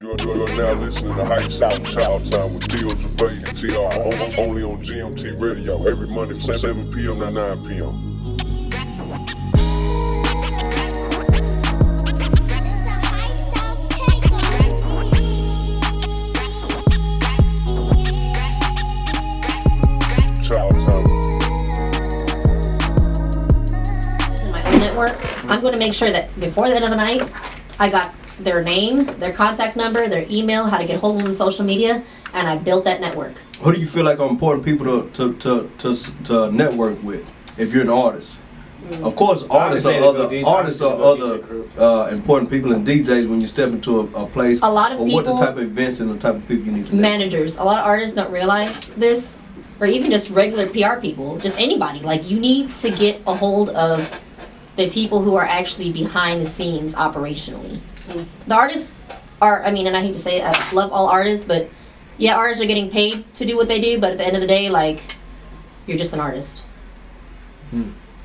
You're now listening to Hype South Chowtime with Theo Gervais and TR only on GMT Radio every Monday from 7 p.m. to 9 p.m. Network. I'm going to make sure that before the end of the night, I got their name, their contact number, their email, how to get hold of them on social media, and I built that network. Who do you feel like are important people to network with if you're an artist? Of course, artists are other important people, and DJs when you step into a place. A lot of people. What the type of events and the type of people you need to managers. A lot of artists don't realize this, or even just regular PR people, just anybody. Like, you need to get a hold of the people who are actually behind the scenes operationally. The artists are, I mean, and I hate to say it, I love all artists, but yeah, artists are getting paid to do what they do, but at the end of the day, like, you're just an artist.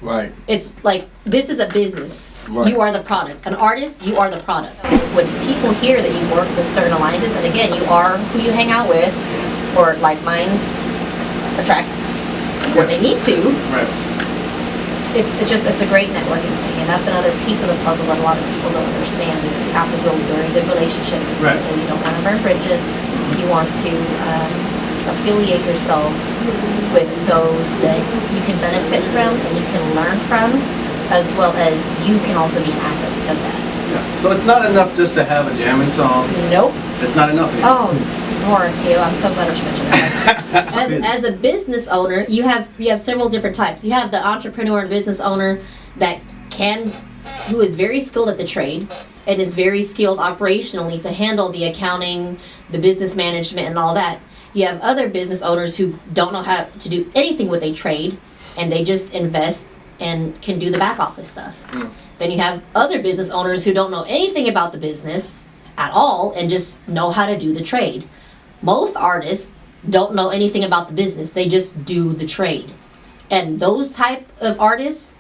Right. It's like, this is a business. Right. You are the product. An artist, you are the product. When people hear that you work with certain alliances, and again, you are who you hang out with, or like minds attract what they need to. Right. It's a great networking thing, and that's another piece of the puzzle that a lot of people don't understand is that you have to build very good relationships with people. You don't want to burn bridges. You want to affiliate yourself with those that you can benefit from and you can learn from, as well as you can also be an asset to that. Yeah. So it's not enough just to have a jamming song. Nope. It's not enough. Oh, Lord, I'm so glad that you mentioned that. As a business owner, you have several different types. You have the entrepreneur and business owner who is very skilled at the trade and is very skilled operationally to handle the accounting, the business management, and all that. You have other business owners who don't know how to do anything with a trade, and they just invest and can do the back office stuff. Then you have other business owners who don't know anything about the business at all and just know how to do the trade. Most artists don't know anything about the business. They just do the trade. And those type of artists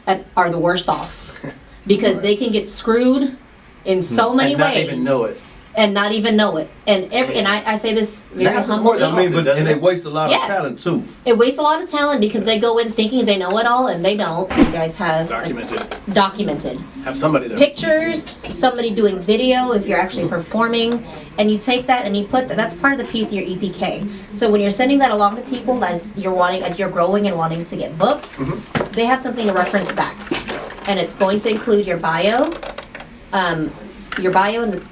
are the worst off because they can get screwed in so many ways. And not even know it. And not even know it. And I say this very humbly. And they waste a lot of talent too. It wastes a lot of talent because they go in thinking they know it all and they don't. You guys have documented. Have somebody there. Pictures, somebody doing video if you're actually performing, and you take that and you put that's part of the piece of your EPK. So when you're sending that along to people as you're growing and wanting to get booked, they have something to reference back. And it's going to include your bio, and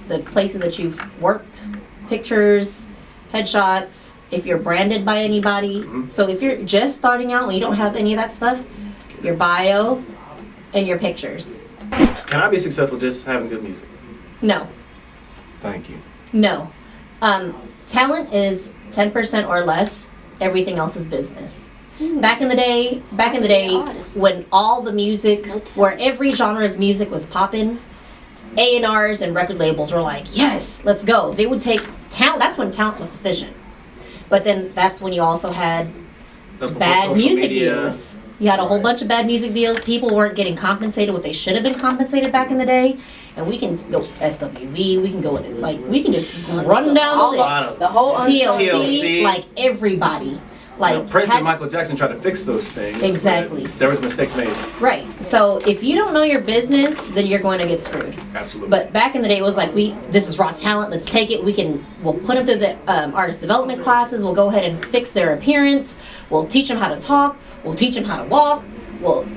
the places that you've worked, pictures, headshots, if you're branded by anybody. So if you're just starting out and you don't have any of that stuff, your bio and your pictures. Can I be successful just having good music? No. Thank you. No. Talent is 10% or less. Everything else is business. Back in the day, when all the music, where every genre of music was popping, A&Rs and record labels were like, yes, let's go. They would take talent. That's when talent was sufficient. But then that's when you also had bad music deals. You had a whole bunch of bad music deals. People weren't getting compensated what they should have been compensated back in the day. And we can go SWV. We can go in, we can just run down the list. The whole TLC, like everybody. Like Prince and Michael Jackson tried to fix those things. Exactly. There was mistakes made. Right. So if you don't know your business, then you're going to get screwed. Absolutely. But back in the day, it was like this is raw talent. Let's take it. We'll put them through the artist development classes. We'll go ahead and fix their appearance. We'll teach them how to talk. We'll teach them how to walk.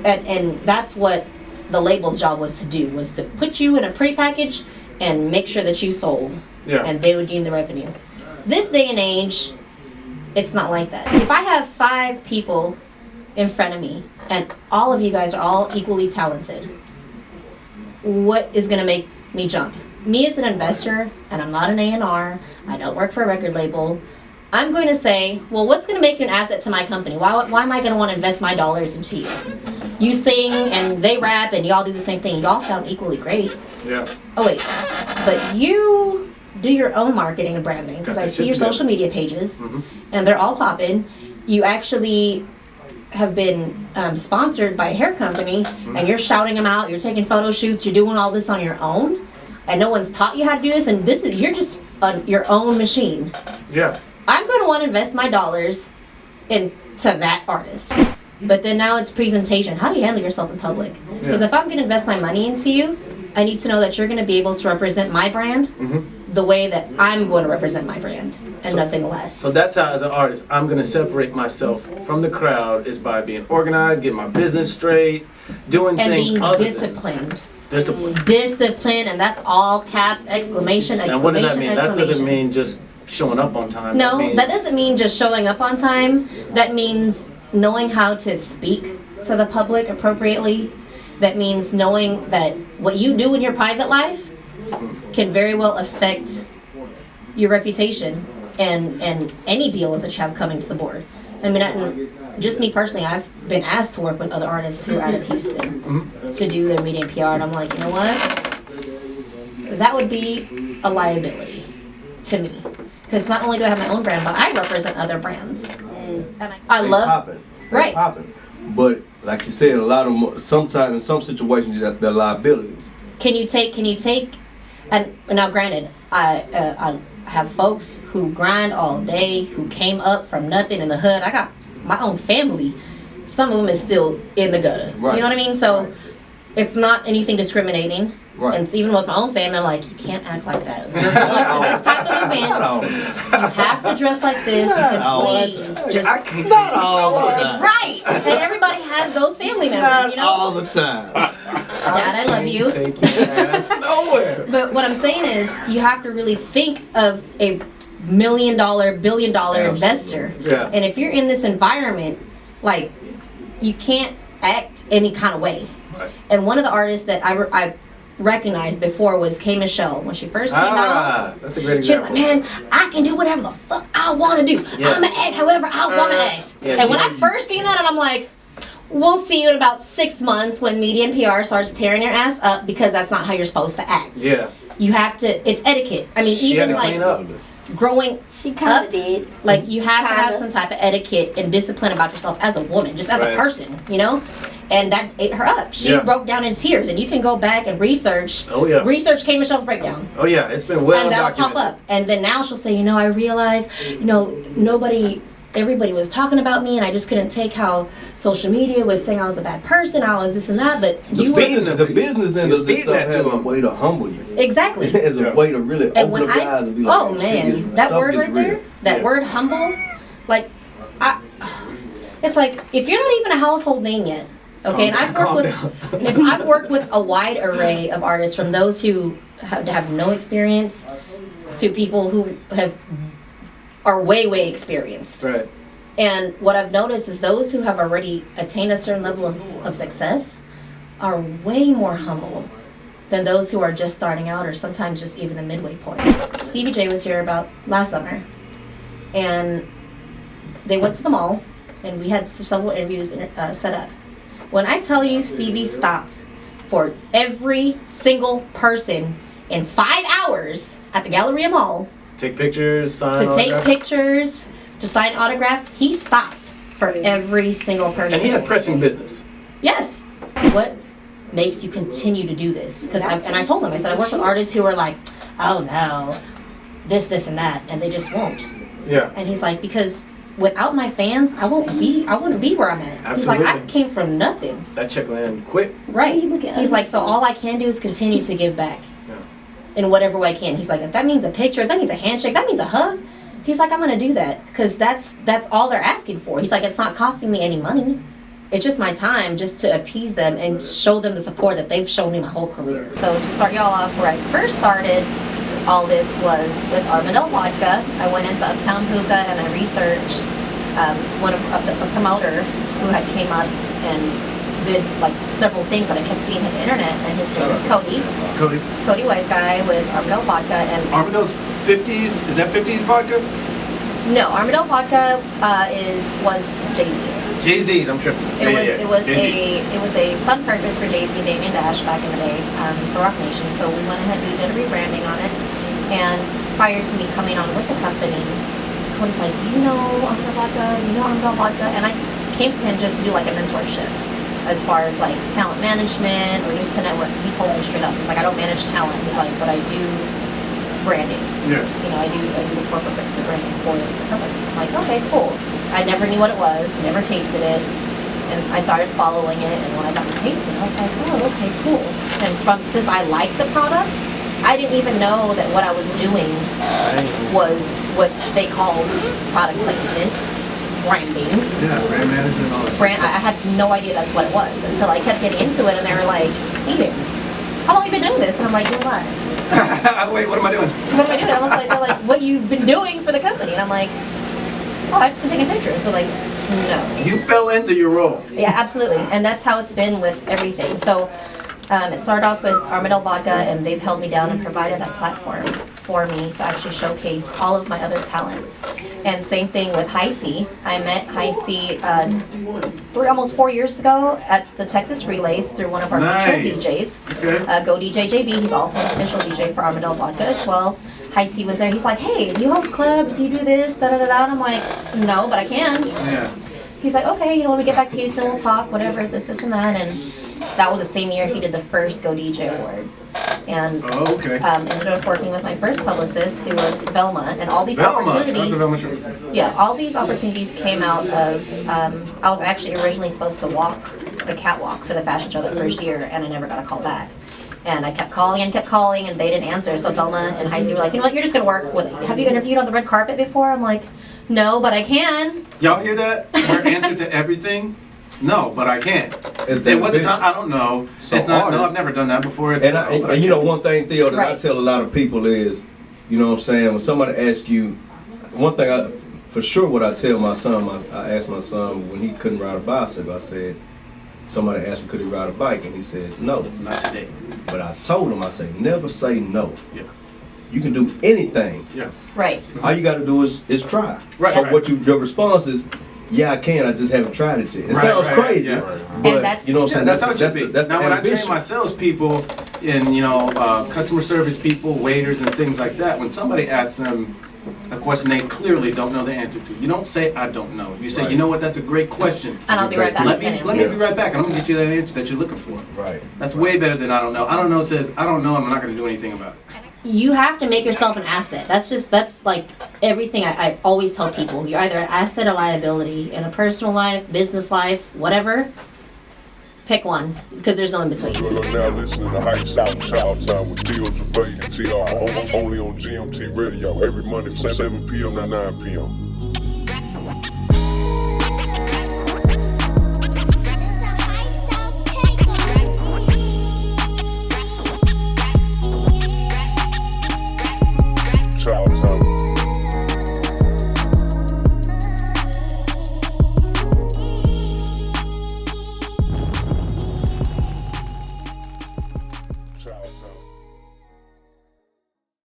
And that's what the label's job was to do, was to put you in a pre-package and make sure that you sold. Yeah. And they would gain the revenue. This day and age, it's not like that. If I have 5 people in front of me and all of you guys are all equally talented, what is going to make me jump? Me as an investor, and I'm not an A&R, I don't work for a record label, I'm going to say, well, what's going to make you an asset to my company? Why am I going to want to invest my dollars into you? You sing and they rap and y'all do the same thing. Y'all sound equally great. Yeah. Oh, wait. But you do your own marketing and branding, because I see your social media pages and they're all popping. You actually have been sponsored by a hair company and you're shouting them out, you're taking photo shoots, you're doing all this on your own. and no one's taught you how to do this, and you're just your own machine. Yeah. I'm going to want to invest my dollars into that artist. But then now it's presentation. How do you handle yourself in public? Because if I'm going to invest my money into you, I need to know that you're going to be able to represent my brand the way that I'm going to represent my brand, and nothing less. So that's how, as an artist, I'm going to separate myself from the crowd is by being organized, getting my business straight, doing and things being other disciplined. Discipline, and that's all caps, exclamation, and what does that mean? exclamation. That doesn't mean just showing up on time. No, that doesn't mean just showing up on time. That means knowing how to speak to the public appropriately. That means knowing that what you do in your private life can very well affect your reputation and any deals that you have coming to the board. I mean, just me personally, I've been asked to work with other artists who are out of Houston to do their media and PR, and I'm like, you know what? That would be a liability to me. Because not only do I have my own brand, but I represent other brands. And I love... Right. Popping. But like you said, a lot of sometimes in some situations they're liabilities. Can you take? And now, granted, I have folks who grind all day, who came up from nothing in the hood. I got my own family. Some of them is still in the gutter. Right. You know what I mean? So it's not anything discriminating. Right. And even with my own family, I'm like, you can't act like that. You're going to this type of event. You have to dress like this. And please, just not all the time. right. And everybody has those family members, you know. All the time. Dad, I love you. Take your ass nowhere. But what I'm saying is, you have to really think of a $1 million, $1 billion investor. Yeah. And if you're in this environment, like, you can't act any kind of way. Right. And one of the artists that I recognized before was K. Michelle. When she first came out, that's a great she was example. like, man, I can do whatever the fuck I want to do. Yeah. I'm going to act however I want to act. Yeah, and when I first seen that, and I'm like, we'll see you in about 6 months when media and PR starts tearing your ass up, because that's not how you're supposed to act. Yeah. You have to, it's etiquette. I mean, She even had to like clean up. growing She kind up, of did. like you have to have Kinda. some type of etiquette and discipline about yourself as a woman, just as Right. a person, you know? And that ate her up. She Yeah. broke down in tears, and you can go back and research. Oh, yeah. Research K. Michelle's breakdown. Oh yeah, it's been well And that'll documented. pop up. And then now she'll say, you know, I realized, you know, everybody was talking about me, and I just couldn't take how social media was saying I was a bad person, I was this and that, but you were... The business end of this beating stuff that has to a him. way to humble you. Exactly. It's a way to really And open when up your eyes and be like, oh shit, man, that stuff word gets right there, real. that Yeah. word humble, like, it's like, if you're not even a household name yet, okay, and I've worked with a wide array of artists, from those who have no experience to people who are way experienced. Right. And what I've noticed is those who have already attained a certain level of success are way more humble than those who are just starting out, or sometimes just even the midway points. Stevie J was here about last summer, and they went to the mall, and we had several interviews set up. When I tell you Stevie stopped for every single person in 5 hours at the Galleria Mall Take pictures, sign to take autographs. pictures, to sign autographs, he stopped for every single person. And he had pressing business. Yes. What makes you continue to do this? Because I told him, I said, I work with artists who are like, oh no, this, and that, and they just won't. Yeah. And he's like, because without my fans, I wouldn't be where I'm at. He's like, I Absolutely. came from nothing. That check landed quick. Right. He's like, so all I can do is continue to give back. Yeah. In whatever way I can. He's like, if that means a picture, if that means a handshake, that means a hug. He's like, I'm gonna do that, because that's all they're asking for. He's like, it's not costing me any money. It's just my time, just to appease them and show them the support that they've shown me my whole career. So to start y'all off, where I first started all this was with Armadale Vodka. I went into Uptown Hookah and I researched a promoter who had came up and did like several things that I kept seeing on the internet, and his name is Cody Wise Guy with Armadale Vodka. And Armadale's 50s, is that 50s vodka? no, Armadale Vodka was Jay-Z's. Jay-Z's, I'm tripping. It was Jay-Z's. a fun purpose for Jay-Z, Damien Dash back in the day, for Rock Nation. So we went ahead and we did a rebranding on it. And prior to me coming on with the company, Cody's like, do you know Armadale Vodka? Do you know Armadale Vodka? And I came to him just to do like a mentorship. as far as like talent management or just to network. He told me straight up, he's like, I don't manage talent. He's like, but I do branding. Yeah. You know, I do the corporate branding for the company. I'm like, okay, cool. I never knew what it was, never tasted it, and I started following it. And when I got to taste it, I was like, oh, okay, cool. And since I liked the product, I didn't even know that what I was doing was what they called product placement, branding. Yeah, brand management and all that. I had no idea that's what it was until I kept getting into it, and they were like, Eden, how long have you been doing this? And I'm like, doing what? Wait, what am I doing? What am I doing? I was like, they're like, what you've been doing for the company? And I'm like, oh, I've just been taking pictures. So like, no. You fell into your role. Yeah, absolutely. And that's how it's been with everything. So it started off with Armadale Vodka, and they've held me down and provided that platform for me to actually showcase all of my other talents. And same thing with High C. I met High C almost 4 years ago at the Texas Relays through one of our featured DJs. Okay. Go DJ JB. He's also an official DJ for Armadale Vodka as well. High C was there. He's like, hey, you host clubs, you do this, da da da da. And I'm like, no, but I can. Yeah. He's like, okay, you know, when we get back to Houston, we'll talk, whatever, this and that. And that was the same year he did the first Go DJ Awards. And ended up working with my first publicist, who was Velma. And all these opportunities, all these opportunities came out of, I was actually originally supposed to walk the catwalk for the fashion show that first year, and I never got a call back. And I kept calling, and they didn't answer. So Velma and Heisey were like, you know what, you're just going to work with, have you interviewed on the red carpet before? I'm like, no, but I can. Y'all hear that? Her answer to everything? No, but I can. It wasn't, I don't know. So it's not, no, I've never done that before. And you know, one thing, Theo, that I tell a lot of people is, you know what I'm saying, when somebody asks you, one thing for sure what I tell my son, I asked my son when he couldn't ride a bicycle, I said, somebody asked him could he ride a bike, and he said, no. Not today. But I told him, I said, never say no. Yeah. You can do anything. Yeah. Right. All you got to do is try. Right. So what your response is, yeah, I can. I just haven't tried it yet. It sounds crazy, but you know what I'm saying. That's how it should be. That's now, when ambition. I train my salespeople and customer service people, waiters, and things like that, when somebody asks them a question they clearly don't know the answer to, you don't say I don't know. You say, you know what, that's a great question. And I'll be right back. Let me be right back, and I'm gonna get you that answer that you're looking for. Right. That's way better than I don't know. I don't know says I don't know, and I'm not gonna do anything about it. You have to make yourself an asset. That's like everything I always tell people. You're either an asset or liability in a personal life, business life, whatever. Pick one, because there's no in between. You're now listening to Heights Out and Chowtime with Theo J and TR, only on GMT Radio, every Monday from 7 p.m. to 9 p.m.